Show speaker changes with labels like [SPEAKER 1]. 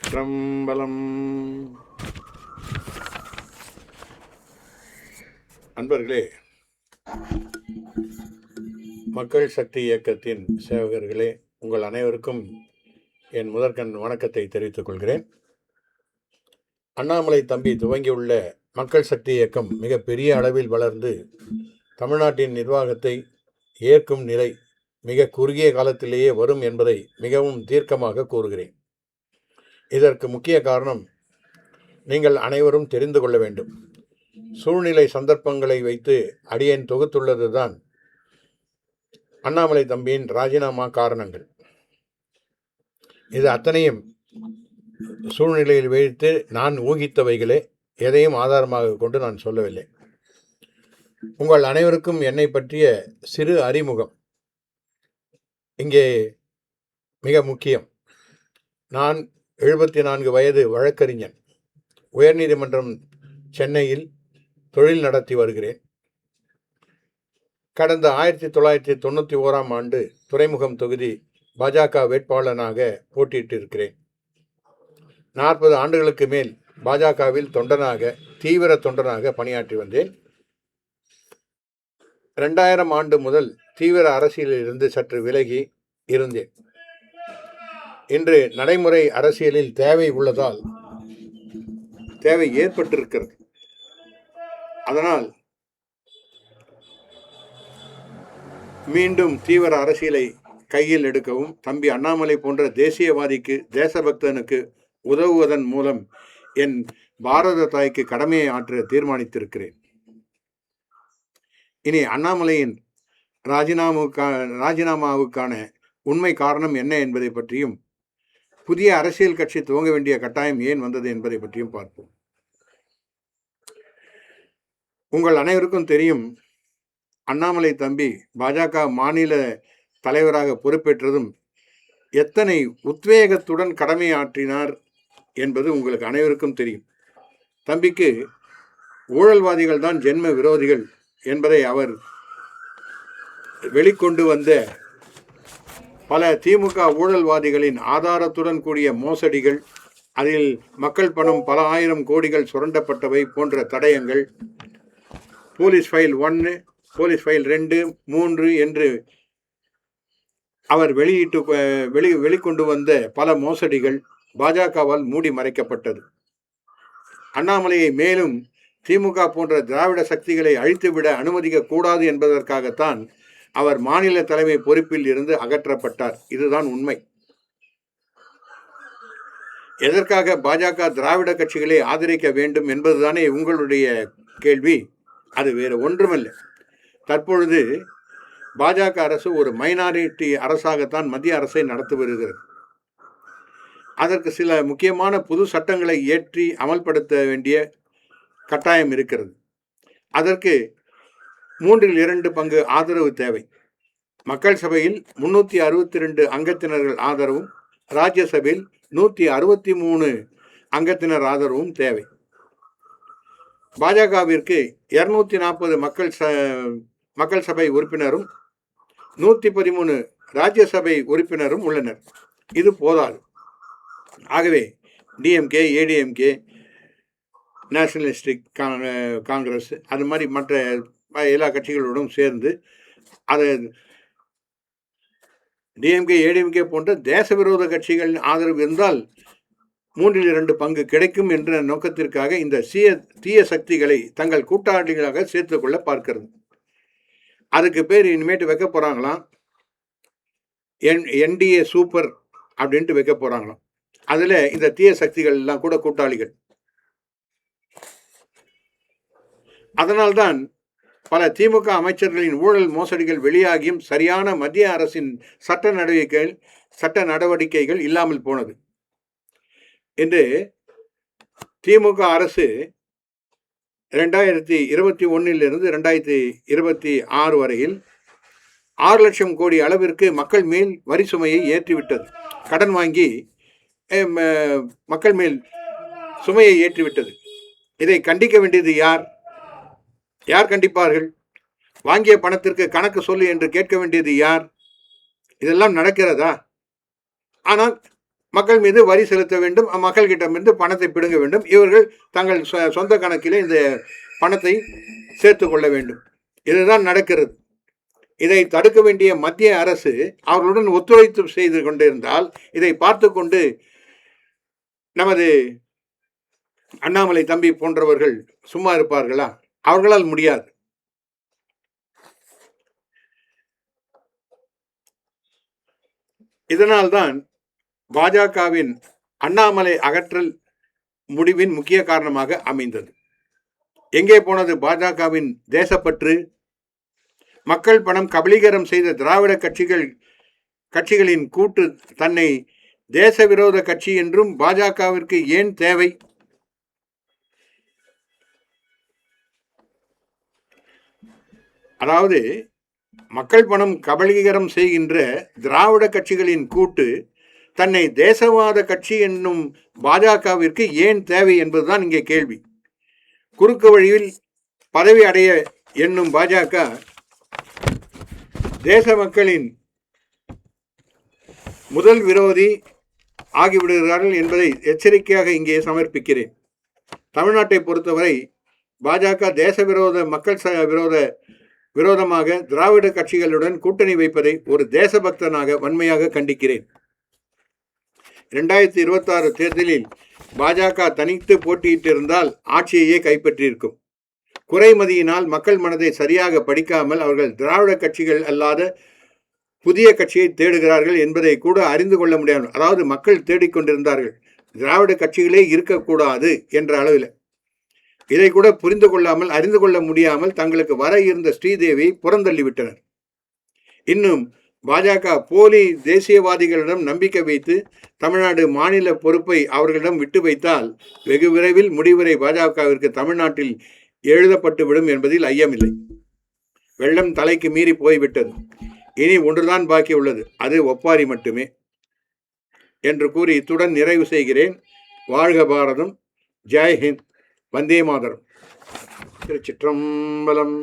[SPEAKER 1] திருச்சிற்றம்பலம். அன்பர்களே, மக்கள் சக்தி இயக்கத்தின் சேவகர்களே, உங்கள் அனைவருக்கும் என் முதற்கண் வணக்கத்தை தெரிவித்துக் கொள்கிறேன். அண்ணாமலை தம்பி துவங்கியுள்ள மக்கள் சக்தி இயக்கம் மிக பெரிய அளவில் வளர்ந்து தமிழ்நாட்டின் நிர்வாகத்தை ஏற்கும் நிலை மிக குறுகிய காலத்திலேயே வரும் என்பதை மிகவும் தீர்க்கமாக கூறுகிறேன். இதற்கு முக்கிய காரணம் நீங்கள் அனைவரும் தெரிந்து கொள்ள வேண்டும். சூழ்நிலை சந்தர்ப்பங்களை வைத்து அடியேன் தொகுத்துள்ளது தான் அண்ணாமலை தம்பியின் ராஜினாமா காரணங்கள். இது அத்தனையும் சூழ்நிலையில் வைத்து நான் ஊகித்தவைகளே, எதையும் ஆதாரமாக கொண்டு நான் சொல்லவில்லை. உங்கள் அனைவருக்கும் என்னை பற்றிய சிறு அறிமுகம் இங்கே மிக முக்கியம். நான் 74 வயது வழக்கறிஞன். உயர்நீதிமன்றம் சென்னையில் தொழில் நடத்தி வருகிறேன். கடந்த 1991 ஆண்டு துறைமுகம் தொகுதி பாஜக வேட்பாளனாக போட்டியிட்டிருக்கிறேன். 40 ஆண்டுகளுக்கு மேல் பாஜகவில் தீவிர தொண்டனாக பணியாற்றி வந்தேன். 2000 ஆண்டு முதல் தீவிர அரசியலில் இருந்து சற்று விலகி இருந்தேன். இன்று நடைமுறை அரசியலில் தேவை ஏற்பட்டிருக்கிறது. அதனால் மீண்டும் தீவிர அரசியலை கையில் எடுக்கவும் தம்பி அண்ணாமலை போன்ற தேசியவாதிக்கு, தேசபக்தனுக்கு உதவுவதன் மூலம் என் பாரத தாய்க்கு கடமையை ஆற்ற தீர்மானித்திருக்கிறேன். இனி அண்ணாமலையின் ராஜினாமாவுக்கான உண்மை காரணம் என்ன என்பதை பற்றியும், புதிய அரசியல் கட்சி துவங்க வேண்டிய கட்டாயம் ஏன் வந்தது என்பதை பற்றியும் பார்ப்போம். உங்கள் அனைவருக்கும் தெரியும், அண்ணாமலை தம்பி பாஜக மாநில தலைவராக பொறுப்பேற்றதும் எத்தனை உத்வேகத்துடன் கடமையாற்றினார் என்பது உங்களுக்கு அனைவருக்கும் தெரியும். தம்பிக்கு ஊழல்வாதிகள் தான் ஜென்ம விரோதிகள் என்பதை அவர் வெளிக்கொண்டு வந்த பல திமுக ஊழல்வாதிகளின் ஆதாரத்துடன் கூடிய மோசடிகள், அதில் மக்கள் பணம் பல ஆயிரம் கோடிகள் சுரண்டப்பட்டவை போன்ற தடயங்கள், போலீஸ் ஃபைல் 1, போலீஸ் ஃபைல் 2, 3 என்று அவர் வெளிக்கொண்டு வந்த பல மோசடிகள் பாஜகவால் மூடி மறைக்கப்பட்டது. அண்ணாமலையை மேலும் திமுக போன்ற திராவிட சக்திகளை அழித்துவிட அனுமதிக்க கூடாது என்பதற்காகத்தான் அவர் மாநில தலைமை பொறுப்பில் இருந்து அகற்றப்பட்டார். இதுதான் உண்மை. எதற்காக பாஜக திராவிட கட்சிகளை ஆதரிக்க வேண்டும் என்பதுதானே உங்களுடைய கேள்வி. அது வேறு ஒன்றுமல்ல. தற்பொழுது பாஜக அரசு ஒரு மைனாரிட்டி அரசாகத்தான் மத்திய அரசை நடத்தி வருகிறது. அதற்கு சில முக்கியமான புது சட்டங்களை இயற்றி அமல்படுத்த வேண்டிய கட்டாயம் இருக்கிறது. அதற்கு 3/2 பங்கு ஆதரவு தேவை. மக்கள் சபையில் 362 அங்கத்தினர்கள் ஆதரவும், ராஜ்யசபையில் 163 அங்கத்தினர் ஆதரவும் தேவை. பாஜகவிற்கு 240 மக்கள் சபை உறுப்பினரும் 113 ராஜ்யசபை உறுப்பினரும் உள்ளனர். இது போதாது. ஆகவே டிஎம்கே, ஏடிஎம்கே, நேஷனலிஸ்டிக் காங்கிரஸ், அது மாதிரி மற்ற எல்லா கட்சிகளோடும் சேர்ந்து அது டிஎம்கே, ஏடிஎம்கே போன்ற தேச விரோத கட்சிகளின் ஆதரவு இருந்தால் 3/2 பங்கு கிடைக்கும் என்ற நோக்கத்திற்காக இந்த தீய சக்திகளை தங்கள் கூட்டாளிகளாக சேர்த்துக்கொள்ள பார்க்கிறது. அதுக்கு பேர் இனிமேட்டு வைக்க போறாங்களாம், என்டிஏ சூப்பர் அப்படின்ட்டு வைக்க போறாங்களாம். அதுல இந்த தீய சக்திகள் எல்லாம் கூட கூட்டாளிகள். அதனால்தான் பல திமுக அமைச்சர்களின் ஊழல் மோசடிகள் வெளியாகியும் சரியான மத்திய அரசின் சட்ட நடவடிக்கைகள் இல்லாமல் போனது. இன்று திமுக அரசு 2021 2026 வரையில் 6 லட்சம் கோடி அளவிற்கு மக்கள் மேல் வரி சுமையை ஏற்றிவிட்டது. கடன் வாங்கி மக்கள் மேல் சுமையை ஏற்றிவிட்டது. இதை கண்டிக்க வேண்டியது யார்? யார் கண்டிப்பார்கள்? வாங்கிய பணத்திற்கு கணக்கு சொல்லு என்று கேட்க வேண்டியது யார்? இதெல்லாம் நடக்கிறதா? ஆனால் மக்கள் மீது வரி செலுத்த வேண்டும், மக்கள்கிட்டமிருந்து பணத்தை பிடுங்க வேண்டும். இவர்கள் தங்கள் சொந்த கணக்கிலே இந்த பணத்தை சேர்த்து கொள்ள வேண்டும். இதுதான் நடக்கிறது. இதை தடுக்க வேண்டிய மத்திய அரசு அவர்களுடன் ஒத்துழைப்பு செய்து கொண்டிருந்தால் இதை பார்த்து கொண்டு நமது அண்ணாமலை தம்பி போன்றவர்கள் சும்மா இருப்பார்களா? அவர்களால் முடியாது. இதனால்தான் பாஜகவின் அண்ணாமலை அகற்றல் முடிவின் முக்கிய காரணமாக அமைந்தது. எங்கே போனது பாஜகவின் தேசப்பற்று? மக்கள் பணம் கபலீகரம் செய்த திராவிட கட்சிகளின் கூட்டு தன்னை தேச விரோத கட்சி என்றும் பாஜகவிற்கு ஏன் தேவை? அதாவது மக்கள் பணம் கபலீகரம் செய்கின்ற திராவிட கட்சிகளின் கூட்டு தன்னை தேசவாத கட்சி என்னும் பாஜகவிற்கு ஏன் தேவை என்பதுதான் இங்கே கேள்வி. குறுக்கு வழியில் பதவி அடைய என்னும் பாஜக தேச மக்களின் முதல் விரோதி ஆகிவிடுகிறார்கள் என்பதை எச்சரிக்கையாக இங்கே சமர்ப்பிக்கிறேன். தமிழ்நாட்டை பொறுத்தவரை பாஜக தேச விரோத மக்கள் விரோதமாக திராவிட கட்சிகளுடன் கூட்டணி வைப்பதை ஒரு தேசபக்தனாக வன்மையாக கண்டிக்கிறேன். 2026 தேர்தலில் பாஜக தனித்து போட்டியிட்டிருந்தால் ஆட்சியையே கைப்பற்றியிருக்கும். குறைமதியினால் மக்கள் மனதை சரியாக படிக்காமல் அவர்கள் திராவிட கட்சிகள் அல்லாத புதிய கட்சியை தேடுகிறார்கள் என்பதை கூட அறிந்து கொள்ள முடியாது. அதாவது மக்கள் தேடிக்கொண்டிருந்தார்கள், திராவிட கட்சிகளே இருக்கக்கூடாது என்ற அளவில். இதை கூட புரிந்து கொள்ளாமல் அறிந்து கொள்ள முடியாமல் தங்களுக்கு வர இருந்த ஸ்ரீதேவி புறந்தள்ளிவிட்டனர். இன்னும் பாஜக போலி தேசியவாதிகளிடம் நம்பிக்கை வைத்து தமிழ்நாடு மாநில பொறுப்பை அவர்களிடம் விட்டு வைத்தால் வெகு விரைவில் முடிவுரை பாஜகவிற்கு தமிழ்நாட்டில் எழுதப்பட்டுவிடும் என்பதில் ஐயமில்லை. வெள்ளம் தலைக்கு மீறி போய்விட்டது. இனி ஒன்றுதான் பாக்கி உள்ளது, அது ஒப்பாரி மட்டுமே என்று கூறி இத்துடன் நிறைவு செய்கிறேன். வாழ்க பாரதம், ஜெய் ஹிந்த், வந்தே மாதரம். திருச்சிற்றம்பலம்.